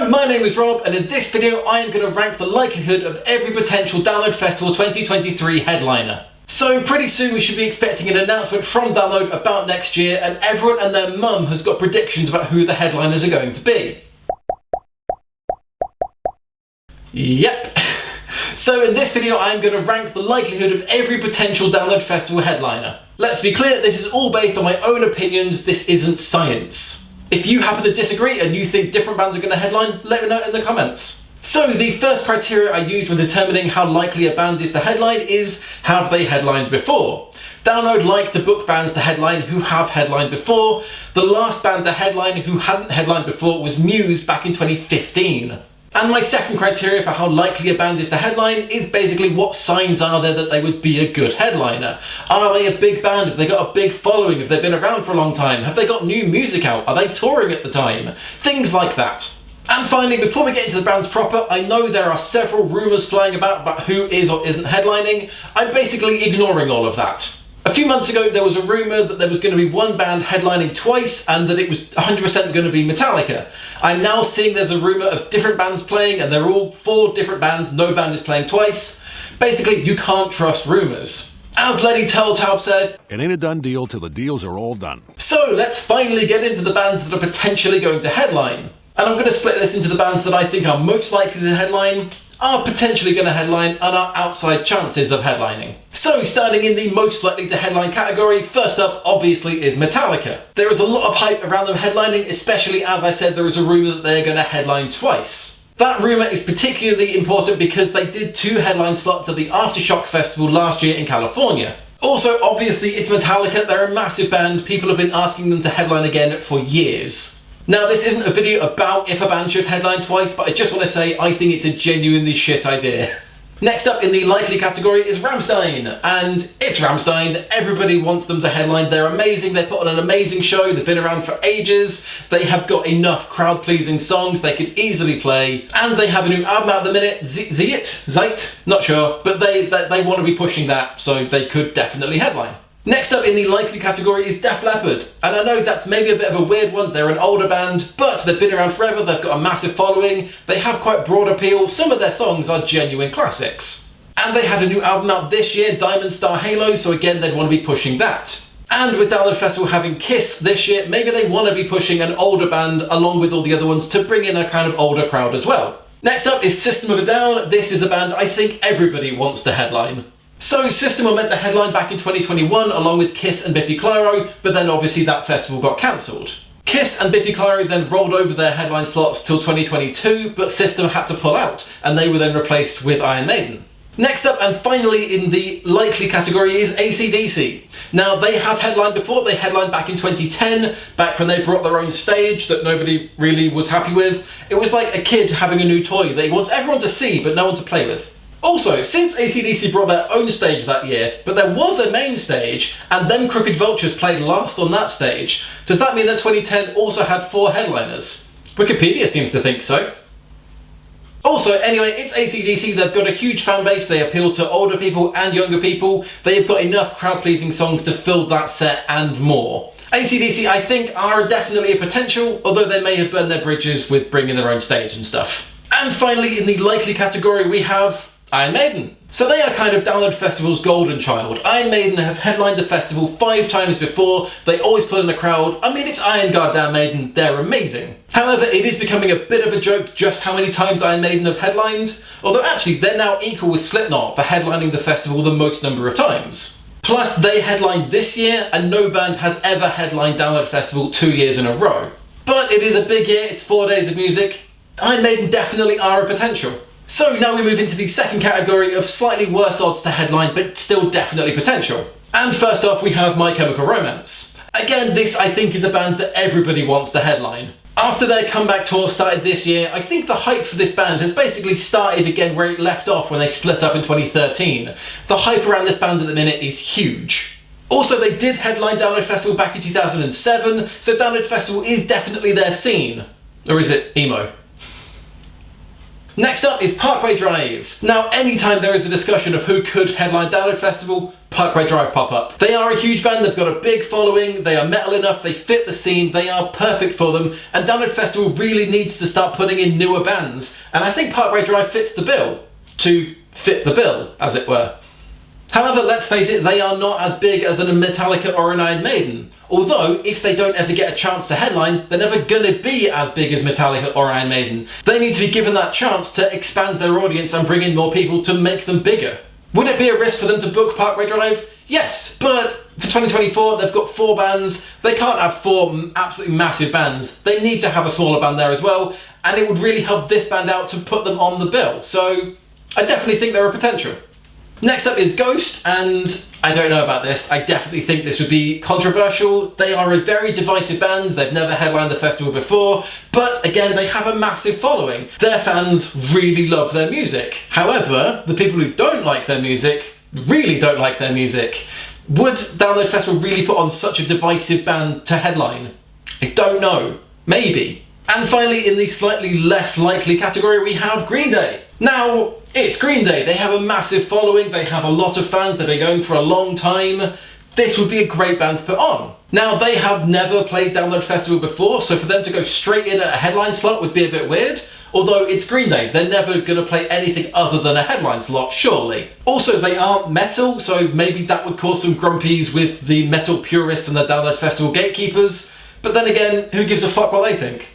So my name is Rob, and in this video I am going to rank the likelihood of every potential Download Festival 2023 headliner. So pretty soon we should be expecting an announcement from Download about next year, and everyone and their mum has got predictions about who the headliners are going to be. Yep. So in this video I'm going to rank the likelihood of every potential Download Festival headliner. Let's be clear, this is all based on my own opinions, this isn't science. If you happen to disagree and you think different bands are going to headline, let me know in the comments. So the first criteria I use when determining how likely a band is to headline is, have they headlined before? Download like to book bands to headline who have headlined before. The last band to headline who hadn't headlined before was Muse back in 2015. And my second criteria for how likely a band is to headline is basically what signs are there that they would be a good headliner. Are they a big band? Have they got a big following? Have they been around for a long time? Have they got new music out? Are they touring at the time? Things like that. And finally, before we get into the bands proper, I know there are several rumours flying about who is or isn't headlining. I'm basically ignoring all of that. A few months ago there was a rumour that there was going to be one band headlining twice and that it was 100% going to be Metallica. I'm now seeing there's a rumour of different bands playing and they're all 4 different bands, no band is playing twice. Basically, you can't trust rumours. As Lenny Telltale said, "It ain't a done deal till the deals are all done." So let's finally get into the bands that are potentially going to headline. And I'm going to split this into the bands that I think are most likely to headline, are potentially going to headline, and are outside chances of headlining. So starting in the most likely to headline category, first up obviously is Metallica. There is a lot of hype around them headlining, especially as I said there is a rumour that they're going to headline twice. That rumour is particularly important because they did 2 headline slots at the Aftershock Festival last year in California. Also, obviously it's Metallica, they're a massive band, people have been asking them to headline again for years. Now, this isn't a video about if a band should headline twice, but I just want to say I think it's a genuinely shit idea. Next up in the likely category is Ramstein, and it's Ramstein. Everybody wants them to headline. They're amazing, they put on an amazing show, they've been around for ages, they have got enough crowd-pleasing songs they could easily play, and they have a new album out at the minute, Zeit? Not sure, but they want to be pushing that, so they could definitely headline. Next up in the likely category is Def Leppard, and I know that's maybe a bit of a weird one, they're an older band, but they've been around forever, they've got a massive following, they have quite broad appeal, some of their songs are genuine classics. And they had a new album out this year, Diamond Star Halo, so again they'd want to be pushing that. And with Download Festival having Kiss this year, maybe they want to be pushing an older band along with all the other ones to bring in a kind of older crowd as well. Next up is System of a Down. This is a band I think everybody wants to headline. So System were meant to headline back in 2021 along with Kiss and Biffy Clyro, but then obviously that festival got cancelled. Kiss and Biffy Clyro then rolled over their headline slots till 2022, but System had to pull out, and they were then replaced with Iron Maiden. Next up and finally in the likely category is AC/DC. Now they have headlined before, they headlined back in 2010, back when they brought their own stage that nobody really was happy with. It was like a kid having a new toy that he wants everyone to see but no one to play with. Also, since AC/DC brought their own stage that year, but there was a main stage, and them Crooked Vultures played last on that stage, does that mean that 2010 also had 4 headliners? Wikipedia seems to think so. Also, anyway, it's AC/DC, they've got a huge fan base, they appeal to older people and younger people, they've got enough crowd-pleasing songs to fill that set and more. AC/DC, I think, are definitely a potential, although they may have burned their bridges with bringing their own stage and stuff. And finally, in the likely category, we have Iron Maiden. So they are kind of Download Festival's golden child. Iron Maiden have headlined the festival 5 times before, they always pull in a crowd. I mean, it's Iron Goddamn Maiden, they're amazing. However, it is becoming a bit of a joke just how many times Iron Maiden have headlined, although actually they're now equal with Slipknot for headlining the festival the most number of times. Plus, they headlined this year, and no band has ever headlined Download Festival 2 years in a row. But it is a big year, it's 4 days of music. Iron Maiden definitely are a potential. So now we move into the second category of slightly worse odds to headline, but still definitely potential. And first off we have My Chemical Romance. Again, this I think is a band that everybody wants to headline. After their comeback tour started this year, I think the hype for this band has basically started again where it left off when they split up in 2013. The hype around this band at the minute is huge. Also, they did headline Download Festival back in 2007, so Download Festival is definitely their scene. Or is it emo? Next up is Parkway Drive. Now, anytime there is a discussion of who could headline Download Festival, Parkway Drive pop up. They are a huge band, they've got a big following, they are metal enough, they fit the scene, they are perfect for them, and Download Festival really needs to start putting in newer bands, and I think Parkway Drive fits the bill. To fit the bill, as it were. However, let's face it, they are not as big as a Metallica or an Iron Maiden. Although, if they don't ever get a chance to headline, they're never gonna be as big as Metallica or Iron Maiden. They need to be given that chance to expand their audience and bring in more people to make them bigger. Would it be a risk for them to book Parkway Drive? Yes, but for 2024, they've got 4 bands. They can't have 4 absolutely massive bands. They need to have a smaller band there as well, and it would really help this band out to put them on the bill. So, I definitely think they're a potential. Next up is Ghost, and I don't know about this. I definitely think this would be controversial. They are a very divisive band. They've never headlined the festival before, but again, they have a massive following. Their fans really love their music. However, the people who don't like their music really don't like their music. Would Download Festival really put on such a divisive band to headline? I don't know. Maybe. And finally, in the slightly less likely category, we have Green Day. Now, it's Green Day. They have a massive following, they have a lot of fans, they've been going for a long time. This would be a great band to put on. Now, they have never played Download Festival before, so for them to go straight in at a headline slot would be a bit weird. Although it's Green Day, they're never going to play anything other than a headline slot, surely. Also, they aren't metal, so maybe that would cause some grumpies with the metal purists and the Download Festival gatekeepers. But then again, who gives a fuck what they think?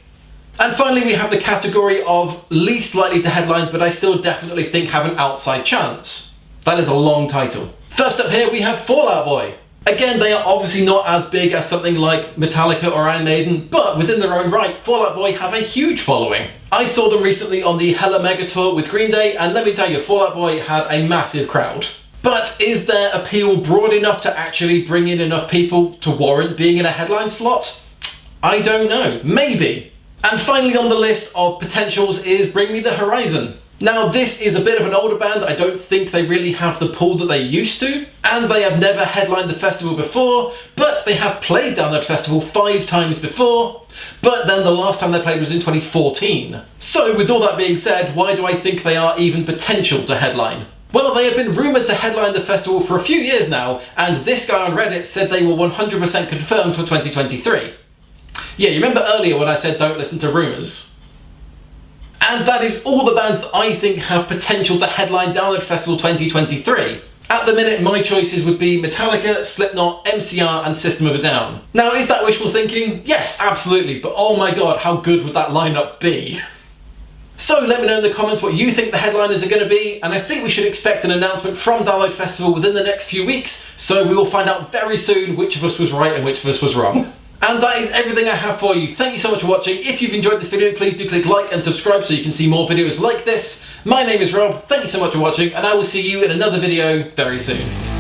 And finally, we have the category of least likely to headline, but I still definitely think have an outside chance. That is a long title. First up here, we have Fall Out Boy. Again, they are obviously not as big as something like Metallica or Iron Maiden, but within their own right, Fall Out Boy have a huge following. I saw them recently on the Hella Mega Tour with Green Day, and let me tell you, Fall Out Boy had a massive crowd. But is their appeal broad enough to actually bring in enough people to warrant being in a headline slot? I don't know. Maybe. And finally on the list of potentials is Bring Me the Horizon. Now, this is a bit of an older band. I don't think they really have the pull that they used to, and they have never headlined the festival before, but they have played Download Festival 5 times before, but then the last time they played was in 2014. So with all that being said, why do I think they are even potential to headline? Well, they have been rumoured to headline the festival for a few years now, and this guy on Reddit said they were 100% confirmed for 2023. Yeah, you remember earlier when I said don't listen to rumours? And that is all the bands that I think have potential to headline Download Festival 2023. At the minute, my choices would be Metallica, Slipknot, MCR and System of a Down. Now, is that wishful thinking? Yes, absolutely, but oh my god, how good would that lineup be? So let me know in the comments what you think the headliners are going to be, and I think we should expect an announcement from Download Festival within the next few weeks, so we will find out very soon which of us was right and which of us was wrong. And that is everything I have for you. Thank you so much for watching. If you've enjoyed this video, please do click like and subscribe so you can see more videos like this. My name is Rob, thank you so much for watching, and I will see you in another video very soon.